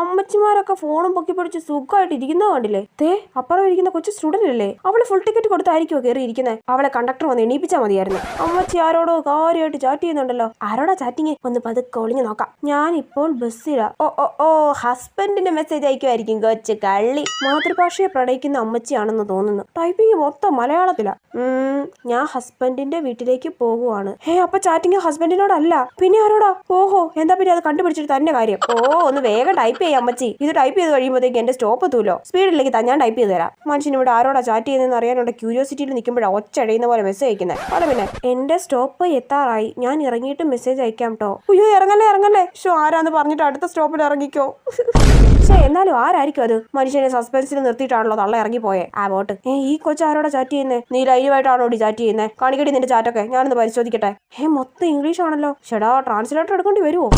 അമ്മച്ചിമാരൊക്കെ ഫോണും പൊക്കി പിടിച്ച് സുഖമായിട്ട് ഇരിക്കുന്നത് കണ്ടില്ലേ? അപ്പുറം ഇരിക്കുന്ന കൊച്ചു സ്റ്റുഡന്റ് അല്ലേ? അവള് ഫുൾ ടിക്കറ്റ് കൊടുത്തായിരിക്കുമോ കയറി ഇരിക്കുന്നത്? അവളെ കണ്ടക്ടർ വന്ന് എണീപ്പിച്ചാൽ മതിയായിരുന്നു. അമ്മച്ചി ആരോടോ കാര്യമായിട്ട് ചാറ്റ് ചെയ്യുന്നുണ്ടല്ലോ. ആരോടാ ചാറ്റിങ്? ഒന്ന് പതുക്കെ ഒളിഞ്ഞു നോക്കാം. ഞാൻ ഇപ്പോൾ ബസ്സിലാ. ഓ ഹസ്ബൻഡിന്റെ മെസ്സേജ് അയക്കുമായിരിക്കും കൊച്ചു കള്ളി. മാതൃഭാഷയെ പ്രണയിക്കുന്ന അമ്മച്ചിയാണെന്ന് തോന്നുന്നു. ടൈപ്പിംഗ് മൊത്തം മലയാളത്തിലാ. ഞാൻ ഹസ്ബൻഡിന്റെ വീട്ടിലേക്ക് പോകുവാണ്. അപ്പൊ ചാറ്റിങ് ഹസ്ബൻഡിനോടല്ല, പിന്നെ ആരോടാ? ഓഹോ, എന്താ പിന്നെ അത് കണ്ടുപിടിച്ചിട്ട് തന്നെ കാര്യം. ഒന്ന് വേഗം ടൈപ്പ് ചെയ്യാം അമ്മച്ചി. ഇത് ടൈപ്പ് ചെയ്ത് കഴിയുമ്പോഴത്തേക്ക് എന്റെ സ്റ്റോപ്പ് എത്തൂലോ. സ്പീഡിലേക്ക് ഞാൻ ടൈപ്പ് ചെയ്ത് തരാം. മനുഷ്യൻ ഇവിടെ ആരോടാ ചാറ്റ് ചെയ്യുന്നതെന്ന് അറിയാനുള്ള ക്യൂരിയോസിറ്റിയിൽ നിൽക്കുമ്പോഴാണ് ഒച്ചടയുന്ന പോലെ മെസ്സേജ് അയക്കുന്നത്. അതെ പിന്നെ എന്റെ സ്റ്റോപ്പ് എത്താറായി, ഞാൻ ഇറങ്ങിയിട്ട് മെസ്സേജ് അയക്കാം കേട്ടോ. അയ്യോ ഇറങ്ങല്ലേ. ആരാന്ന് പറഞ്ഞിട്ട് അടുത്ത സ്റ്റോപ്പിൽ ഇറങ്ങിക്കോ. എന്നാലും ആരായിരിക്കും അത്? മനുഷ്യനെ സസ്പെൻസിൽ നിർത്തിയിട്ടാണല്ലോ തള്ള ഇറങ്ങിപ്പോയെ. വോട്ട്. ഈ കൊച്ചു ആരോടാ ചാറ്റ് ചെയ്യുന്നേ? നീ ലൈവായിട്ടാണോ ചാറ്റ് ചെയ്യുന്നേ? കാണിക്കടി നിന്റെ ചാറ്റൊക്കെ, ഞാനൊന്ന് പരിശോധിക്കട്ടെ. മൊത്തം ഇംഗ്ലീഷ് ആണല്ലോ. ചേടാ, ട്രാൻസ്ലേറ്റർ എടുക്കേണ്ടി വരുമോ?